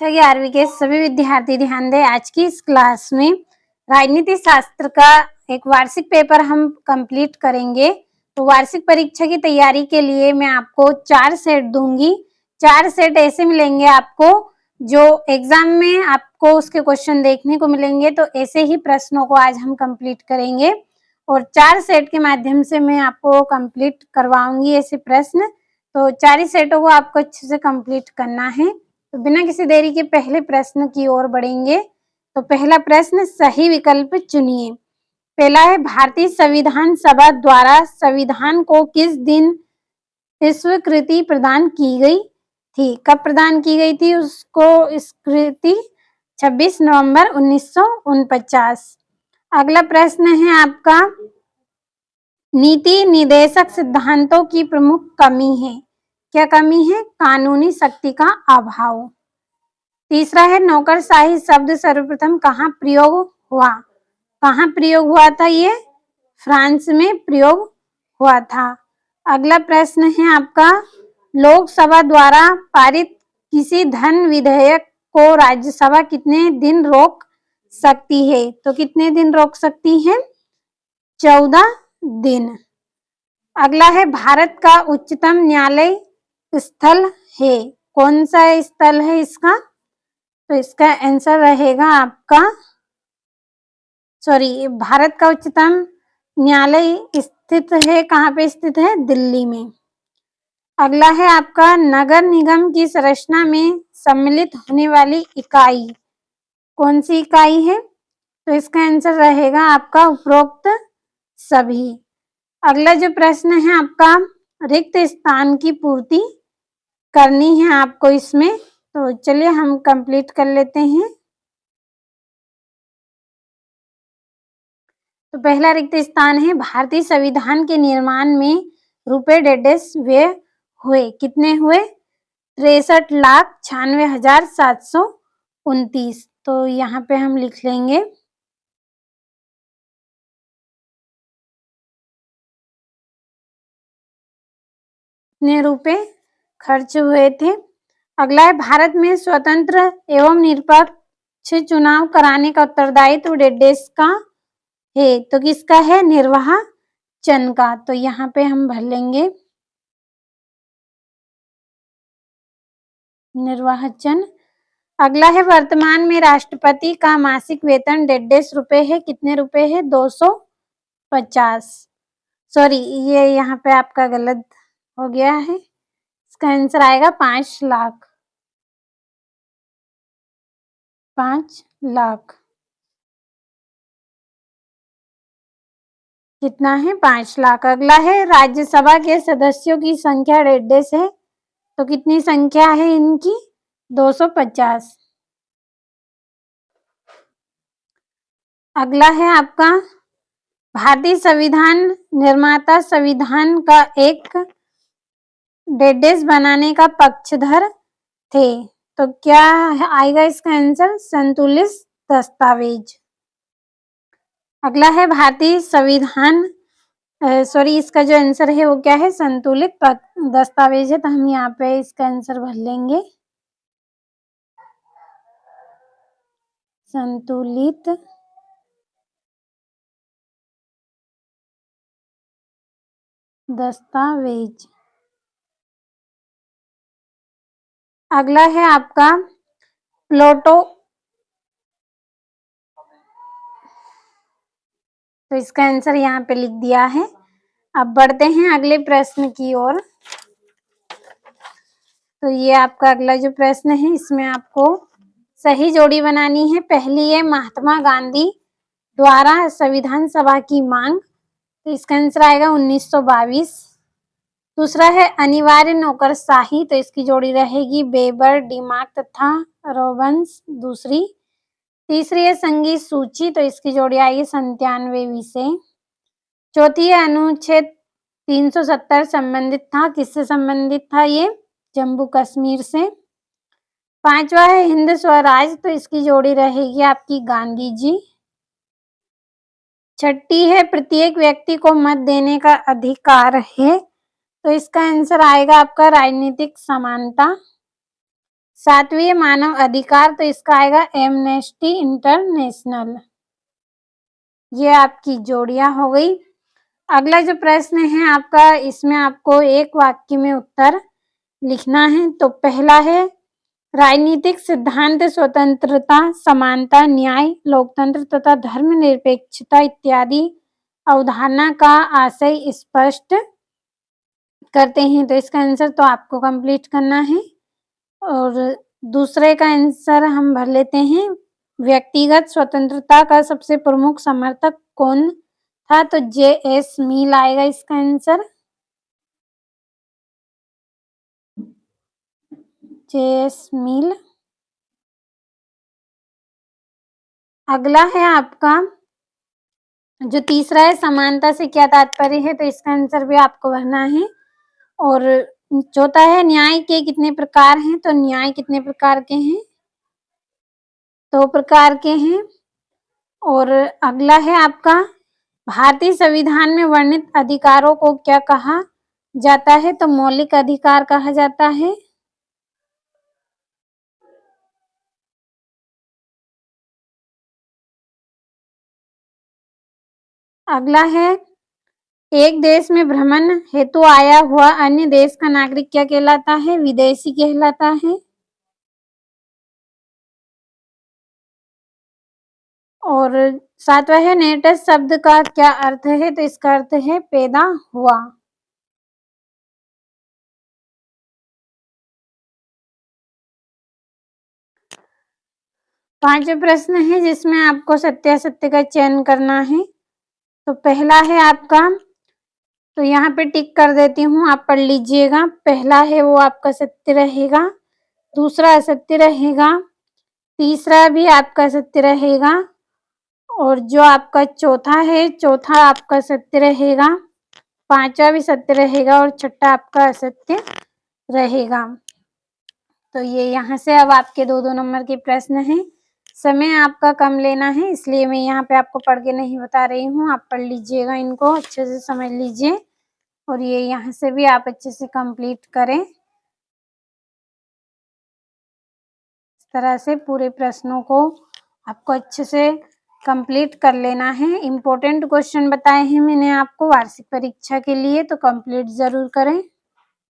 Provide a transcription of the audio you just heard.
कक्षा 11वीं के सभी विद्यार्थी ध्यान दें। आज की इस क्लास में राजनीति शास्त्र का एक वार्षिक पेपर हम कंप्लीट करेंगे। तो वार्षिक परीक्षा की तैयारी के लिए मैं आपको 4 सेट दूंगी। 4 सेट ऐसे मिलेंगे आपको जो एग्जाम में आपको उसके क्वेश्चन देखने को मिलेंगे। तो ऐसे ही प्रश्नों को आज हम कंप्लीट करेंगे और 4 सेट के माध्यम से मैं आपको कंप्लीट करवाऊंगी ऐसे प्रश्न। तो 4 ही सेटों को आपको अच्छे से कंप्लीट करना है। तो बिना किसी देरी के पहले प्रश्न की ओर बढ़ेंगे। तो पहला प्रश्न, सही विकल्प चुनिए। पहला है, भारतीय संविधान सभा द्वारा संविधान को किस दिन स्वीकृति प्रदान की गई थी? कब प्रदान की गई थी उसको स्वीकृति? 26 नवंबर 1949। अगला प्रश्न है आपका, नीति निर्देशक सिद्धांतों की प्रमुख कमी है। क्या कमी है? कानूनी शक्ति का अभाव। तीसरा है, नौकरशाही शब्द सर्वप्रथम कहाँ प्रयोग हुआ? कहाँ प्रयोग हुआ था? ये फ्रांस में प्रयोग हुआ था। अगला प्रश्न है आपका, लोकसभा द्वारा पारित किसी धन विधेयक को राज्यसभा कितने दिन रोक सकती है? तो कितने दिन रोक सकती है? 14 दिन। अगला है, भारत का उच्चतम न्यायालय स्थल है। कौन सा स्थल है इसका? तो इसका आंसर रहेगा आपका, भारत का उच्चतम न्यायालय स्थित है, कहाँ पे स्थित है? दिल्ली में। अगला है आपका, नगर निगम की संरचना में सम्मिलित होने वाली इकाई कौन सी इकाई है? तो इसका आंसर रहेगा आपका उपरोक्त सभी। अगला जो प्रश्न है आपका, रिक्त स्थान की पूर्ति करनी है आपको इसमें। तो चलिए हम कंप्लीट कर लेते हैं। तो पहला रिक्त स्थान है, भारतीय संविधान के निर्माण में रुपए 1.5 व्यय हुए। कितने हुए? 63,96,729। तो यहाँ पे हम लिख लेंगे कितने रुपए खर्च हुए थे। अगला है, भारत में स्वतंत्र एवं निष्पक्ष चुनाव कराने का उत्तरदायित्व 1.5 का है। तो किसका है? निर्वाचन का। तो यहाँ पे हम भर लेंगे निर्वाचन। अगला है, वर्तमान में राष्ट्रपति का मासिक वेतन 1.5 रुपए है। कितने रुपए है? 250। ये यहाँ पे आपका गलत हो गया है। इसका आंसर आएगा 5 लाख। 5 लाख कितना है? 5 लाख। अगला है, राज्यसभा के सदस्यों की संख्या 1.5 है। तो कितनी संख्या है इनकी? 250। अगला है आपका, भारतीय संविधान निर्माता संविधान का एक 1.5 बनाने का पक्षधर थे। तो क्या आएगा इसका आंसर? संतुलित दस्तावेज। अगला है, भारतीय संविधान इसका जो आंसर है वो क्या है? संतुलित दस्तावेज है। तो हम यहाँ पे इसका आंसर भर लेंगे संतुलित दस्तावेज। अगला है आपका, प्लोटो। तो इसका आंसर यहाँ पे लिख दिया है। अब बढ़ते हैं अगले प्रश्न की ओर। तो ये आपका अगला जो प्रश्न है, इसमें आपको सही जोड़ी बनानी है। पहली है, महात्मा गांधी द्वारा संविधान सभा की मांग। तो इसका आंसर आएगा 1922। दूसरा है, अनिवार्य नौकरशाही। तो इसकी जोड़ी रहेगी वेबर, डिमार्क तथा रॉबन्स। दूसरी। तीसरी है, संगीत सूची। तो इसकी जोड़ी आएगी 97 विषय। चौथी है, अनुच्छेद 370 संबंधित था। किससे संबंधित था? ये जम्मू कश्मीर से। पांचवा है, हिंद स्वराज। तो इसकी जोड़ी रहेगी आपकी गांधी जी। छठी है, प्रत्येक व्यक्ति को मत देने का अधिकार है। तो इसका आंसर आएगा आपका राजनीतिक समानता। 7वीं मानव अधिकार, तो इसका आएगा एमनेस्टी इंटरनेशनल। ये आपकी जोड़ियां हो गई। अगला जो प्रश्न है आपका, इसमें आपको एक वाक्य में उत्तर लिखना है। तो पहला है, राजनीतिक सिद्धांत स्वतंत्रता, समानता, न्याय, लोकतंत्र तथा धर्मनिरपेक्षता इत्यादि अवधारणा का आशय स्पष्ट करते हैं। तो इसका आंसर तो आपको कंप्लीट करना है। और दूसरे का आंसर हम भर लेते हैं, व्यक्तिगत स्वतंत्रता का सबसे प्रमुख समर्थक कौन था? तो जे.एस. मिल आएगा इसका आंसर, जे.एस. मिल। अगला है आपका जो तीसरा है, समानता से क्या तात्पर्य है? तो इसका आंसर भी आपको भरना है। और चौथा है, न्याय के कितने प्रकार हैं? तो न्याय कितने प्रकार के हैं? 2 प्रकार के हैं। और अगला है आपका, भारतीय संविधान में वर्णित अधिकारों को क्या कहा जाता है? तो मौलिक अधिकार कहा जाता है। अगला है, एक देश में भ्रमण हेतु आया हुआ अन्य देश का नागरिक क्या कहलाता है? विदेशी कहलाता है। और 7वां है, नेटिव शब्द का क्या अर्थ है? तो इसका अर्थ है पैदा हुआ। पांचवा प्रश्न है जिसमें आपको सत्य असत्य का चयन करना है। तो पहला है आपका, तो यहाँ पे टिक कर देती हूँ, आप पढ़ लीजिएगा। पहला है वो आपका सत्य रहेगा, दूसरा असत्य रहेगा, तीसरा भी आपका सत्य रहेगा, और जो आपका चौथा है, चौथा आपका सत्य रहेगा, पांचवा भी सत्य रहेगा और छठा आपका असत्य रहेगा। तो ये यहाँ से अब आपके 2-2 नंबर के प्रश्न हैं। समय आपका कम लेना है, इसलिए मैं यहाँ पे आपको पढ़ के नहीं बता रही हूँ, आप पढ़ लीजिएगा, इनको अच्छे से समझ लीजिए। और ये यहाँ से भी आप अच्छे से कंप्लीट करें। इस तरह से पूरे प्रश्नों को आपको अच्छे से कंप्लीट कर लेना है। इम्पोर्टेंट क्वेश्चन बताए हैं मैंने आपको वार्षिक परीक्षा के लिए, तो कंप्लीट जरूर करें।